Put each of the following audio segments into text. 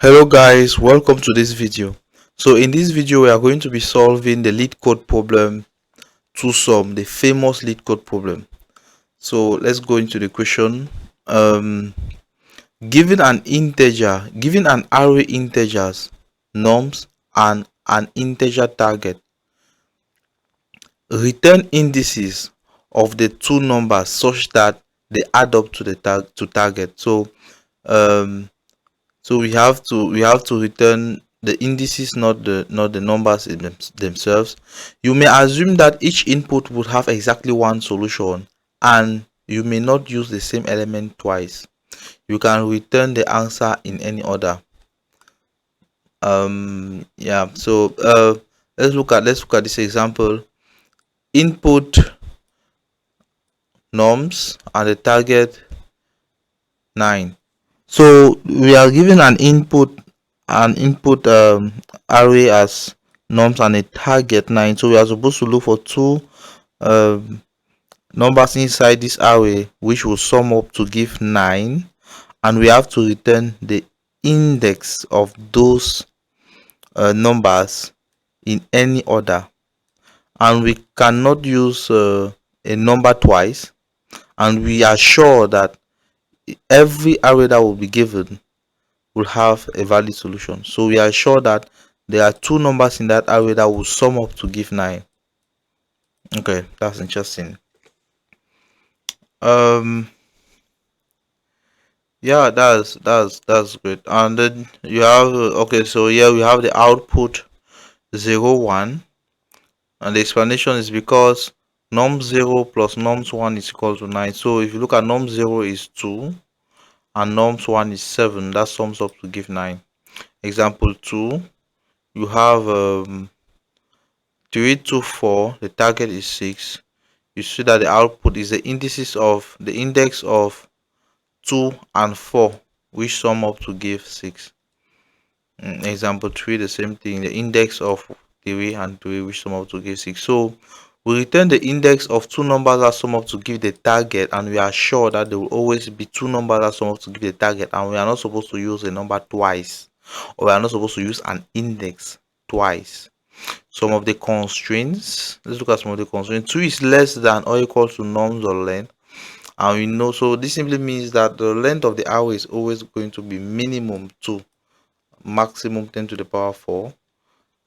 Hello guys, welcome to this video. So in this video we are going to be solving the LeedCode problem to sum, the famous LeedCode problem. So let's go into the question. Given an array integers, nums and an integer target, return indices of the two numbers such that they add up to the target. Um So we have to return the indices, not the numbers in themselves. You may assume that each input would have exactly one solution, and you may not use the same element twice. You can return the answer in any order. Yeah. Let's look at this example. Input norms and the target 9. So we are given an input array as norms and a target 9. So we are supposed to look for two um, numbers inside this array which will sum up to give 9, and we have to return the index of those numbers in any order, and we cannot use a number twice, and we are sure that every array that will be given will have a valid solution. So we are sure that there are two numbers in that array that will sum up to give 9. Okay, that's interesting. Um yeah, that's great. And then you have okay, so here we have the output 0 1, and the explanation is because num 0 plus nums 1 is equal to 9. So if you look at num 0 is 2 and nums 1 is 7, that sums up to give 9. Example 2, you have 3 2 4, the target is 6. You see that the output is the index of 2 and 4, which sum up to give 6. Example 3, the same thing, the index of 3 and 3, which sum up to give 6. So we return the index of two numbers that sum up to give the target, and we are sure that there will always be two numbers that sum up to give the target, and we are not supposed to use a number twice, or we are not supposed to use an index twice. Some of the constraints, let's look at some of the constraints. 2 is less than or equal to nums or length, and we know, so this simply means that the length of the array is always going to be minimum 2, maximum 10 to the power 4.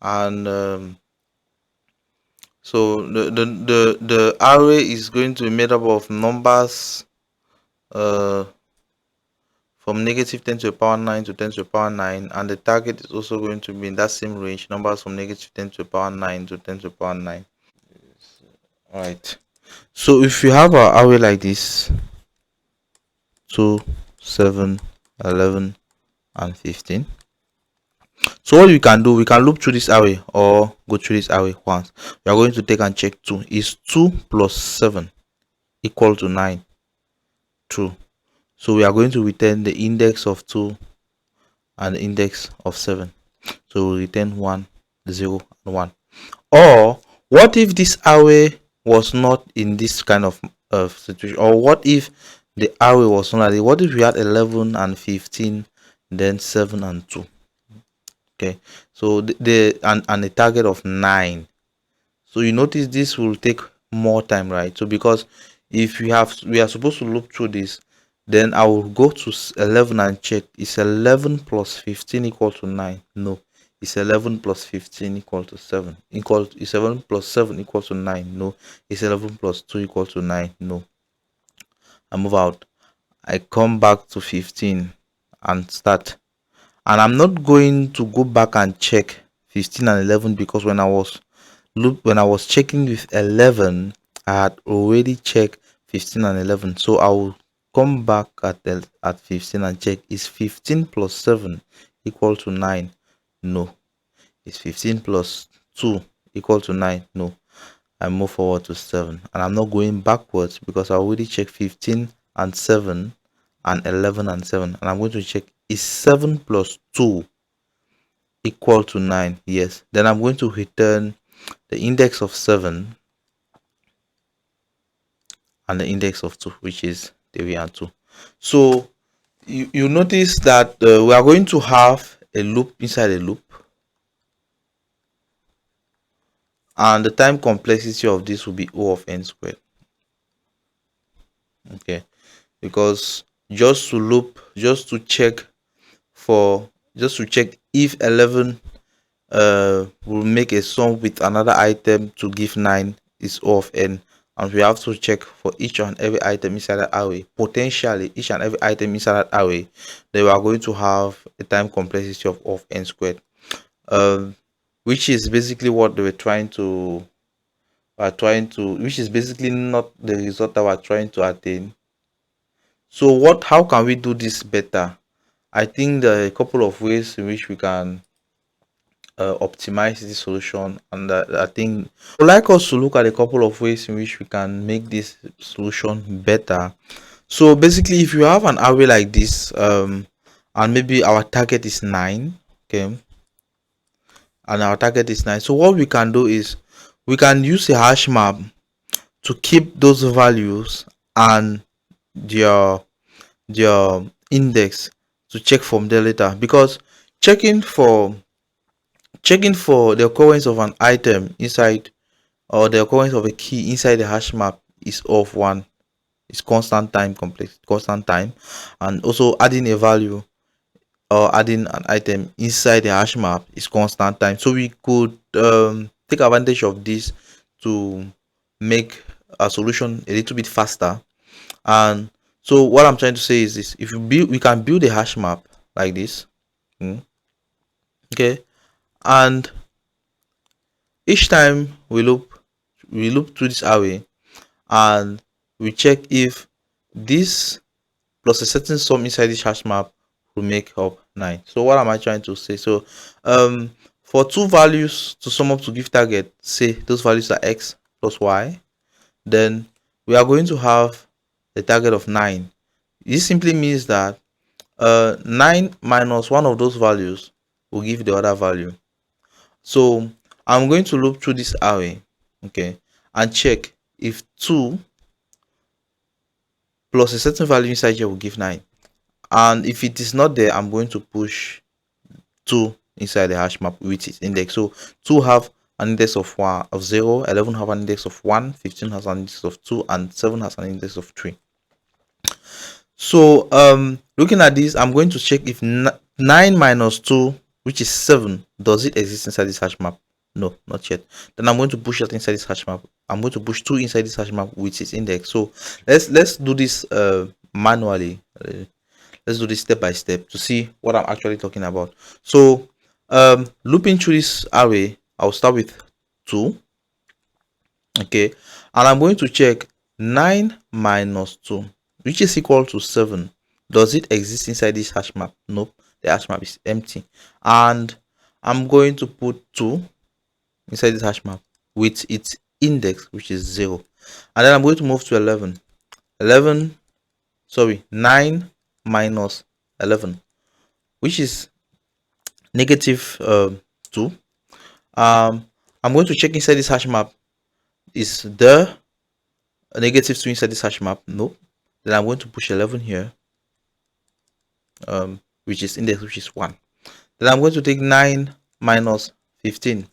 And so the array is going to be made up of numbers uh from negative 10 to the power 9 to 10 to the power 9, and the target is also going to be in that same range, numbers from negative 10 to the power 9 to 10 to the power 9. All right, so if you have an array like this, 2 7 11 and 15, so what we can do, we can loop through this array or go through this array once. We are going to take and check 2 is 2 plus 7 equal to 9. True. So we are going to return the index of 2 and the index of 7. So we return 1 0 and 1. Or what if this array was not in this kind of situation? Or what if the array was not like this? What if we had 11 and 15, then 7 and 2? Okay, so and a target of 9. So you notice this will take more time, right? So because if we are supposed to loop through this, then I will go to 11 and check, is 11 plus 15 equal to 9? No. Is 11 plus 15 equal to 7? Is 7 plus 7 equal to 9? No. Is 11 plus 2 equal to 9? No. I move out. I come back to 15 and start. And I'm not going to go back and check 15 and 11, because when I was checking with 11, I had already checked 15 and 11. So I will come back at 15 and check, is 15 plus 7 equal to 9? No. Is 15 plus 2 equal to 9? No. I move forward to 7, and I'm not going backwards because I already checked 15 and 7 and 11 and 7, and I'm going to check, is 7 plus 2 equal to 9? Yes. Then I'm going to return the index of 7 and the index of 2, which is 3 and 2. So you notice that we are going to have a loop inside a loop, and the time complexity of this will be O of n squared. Okay, because just to check if 11 will make a sum with another item to give 9 is O of n, and we have to check for each and every item inside that array, potentially each and every item inside that array, they are going to have a time complexity of O of n squared, which is basically what they were trying to which is basically not the result that we're trying to attain. So how can we do this better? I think there are a couple of ways in which we can optimize this solution, and I think I would like us to look at a couple of ways in which we can make this solution better. So basically, if you have an array like this, and maybe our target is 9, okay, and our target is 9, so what we can do is we can use a hash map to keep those values and their index to check from there later, because checking for the occurrence of an item inside, or the occurrence of a key inside the hash map, is of 1. It's constant time, and also adding a value or adding an item inside the hash map is constant time. So we could take advantage of this to make a solution a little bit faster. And so what I'm trying to say is this: if we can build a hash map like this, okay, and each time we loop through this array, and we check if this plus a certain sum inside this hash map will make up 9. So what am I trying to say? So for two values to sum up to give target, say those values are x plus y, then we are going to have a target of 9. This simply means that 9 minus one of those values will give the other value. So I'm going to loop through this array, okay, and check if 2 plus a certain value inside here will give 9. And if it is not there, I'm going to push 2 inside the hash map with its index. So 2 have an index of 0, 11 have an index of 1, 15 has an index of 2, and 7 has an index of 3. So looking at this, I'm going to check if 9 minus 2, which is 7, does it exist inside this hash map? No, not yet. Then I'm going to push that inside this hash map. I'm going to push 2 inside this hash map with its index. So let's do this manually. Let's do this step by step to see what I'm actually talking about. So looping through this array, I'll start with 2, okay, and I'm going to check 9 minus 2, which is equal to 7. Does it exist inside this hash map? Nope, the hash map is empty. And I'm going to put 2 inside this hash map with its index, which is 0. And then I'm going to move to 9 minus 11, which is negative 2. I'm going to check inside this hash map, is there a negative 2 inside this hash map? No. Then I'm going to push 11 here, which is index, which is 1. Then I'm going to take 9 minus 15,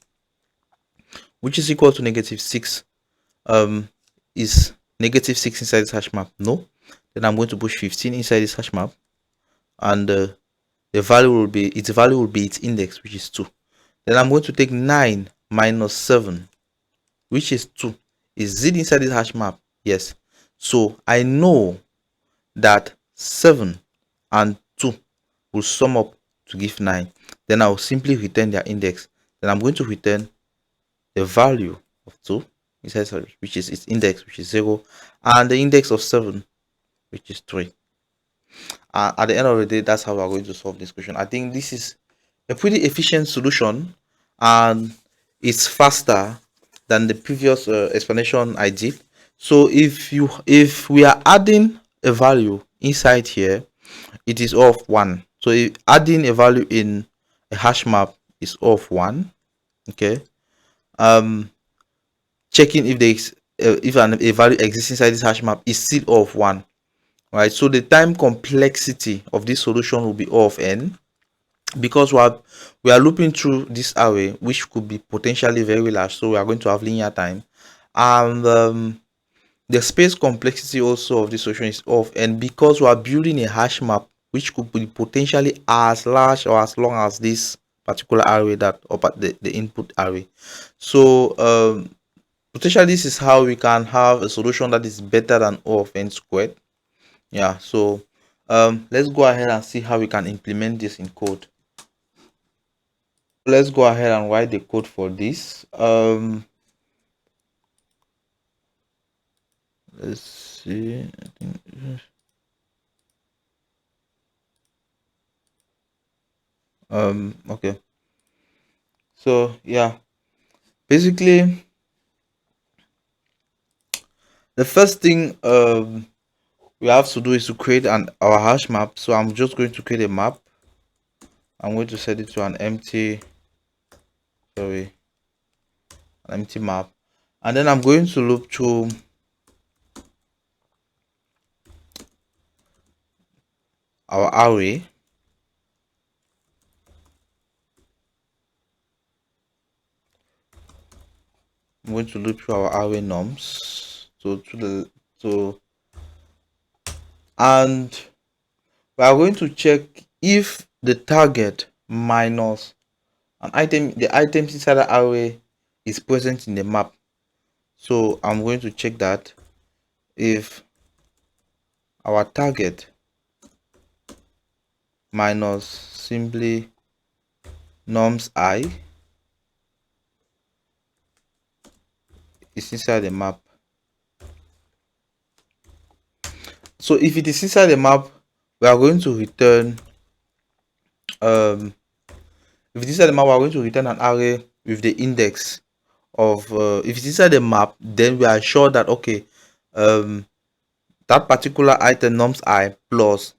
which is equal to negative 6. Is negative 6 inside this hash map? No. Then I'm going to push 15 inside this hash map, and the value will be its index, which is 2. Then I'm going to take 9 minus 7, which is 2. Is it inside this hash map? Yes. So I know that 7 and 2 will sum up to give 9. Then I'll simply return their index. Then I'm going to return the value of 2 inside, which is its index, which is 0, and the index of 7, which is 3. At the end of the day, that's how we're going to solve this question. I think this is a pretty efficient solution, and it's faster than the previous explanation I did. So if we are adding a value inside here, it is of 1. So if adding a value in a hash map is of 1, okay. Checking if a value exists inside this hash map is still of 1, right? So the time complexity of this solution will be O of n, because we are looping through this array, which could be potentially very large, so we are going to have linear time. And the space complexity also of this solution is off, and because we are building a hash map which could be potentially as large or as long as this particular array, that or the input array. So potentially this is how we can have a solution that is better than O of n squared. Yeah, so let's go ahead and see how we can implement this in code. Let's go ahead and write the code for this. Let's see. I think, okay. So yeah, basically the first thing we have to do is to create our hash map. So I'm just going to create a map. I'm going to set it to an empty, sorry, an empty map, and then I'm going to loop through our array. I'm going to loop through our array norms. So and we are going to check if the target minus an item, the items inside the array is present in the map. So I'm going to check that if our target minus simply norms I is inside the map. So if it is inside the map, we are going to return if it is inside the map, we are going to return an array with the index of if it's inside the map, then we are sure that okay, that particular item norms I plus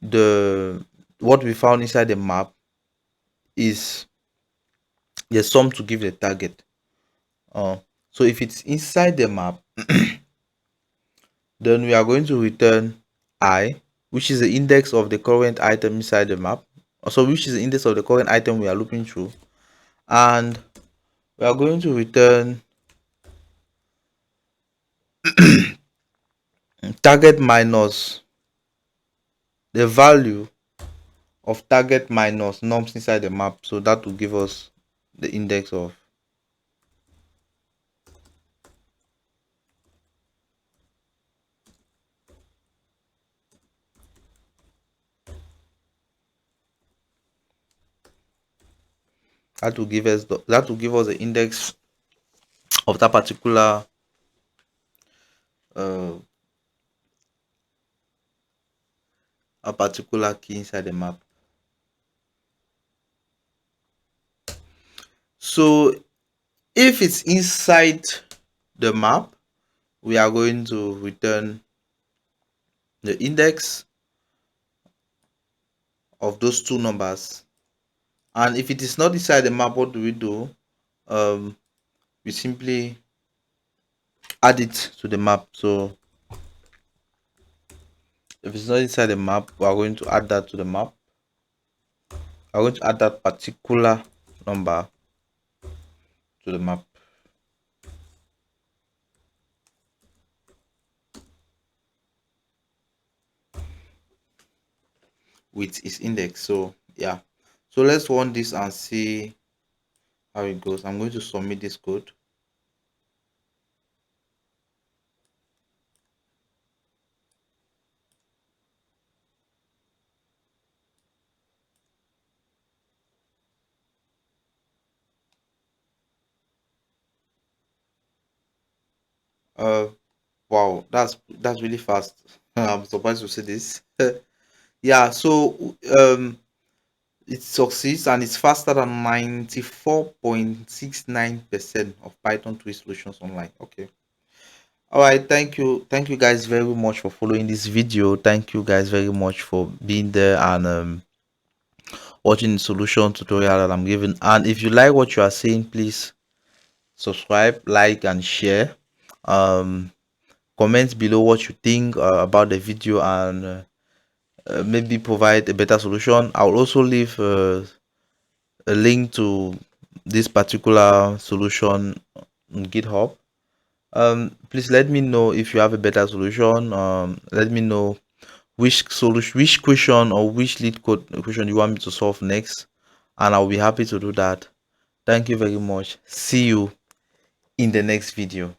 the what we found inside the map is the sum to give the target. So if it's inside the map, then we are going to return I, which is the index of the current item inside the map. So which is the index of the current item we are looping through, and we are going to return target minus the value of target minus norms inside the map. So that will give us the index of that will give us the index of that particular uh a particular key inside the map. So if it's inside the map, we are going to return the index of those two numbers, and if it is not inside the map, what do? We simply add it to the map. So if it's not inside the map, we are going to add that to the map. I'm going to add that particular number to the map with its index. So yeah, so let's run this and see how it goes. I'm going to submit this code. Wow, that's really fast. I'm surprised to see this. Yeah, so it succeeds and it's faster than 94.69% of Python 3 solutions online. Okay. All right, thank you guys very much for following this video. Thank you guys very much for being there and watching the solution tutorial that I'm giving. And if you like what you are seeing, please subscribe, like, and share. Um, comment below what you think about the video, and maybe provide a better solution. I'll also leave a link to this particular solution on GitHub. Please let me know if you have a better solution. Let me know which solution, which question, or which LeedCode question you want me to solve next, and I'll be happy to do that. Thank you very much. See you in the next video.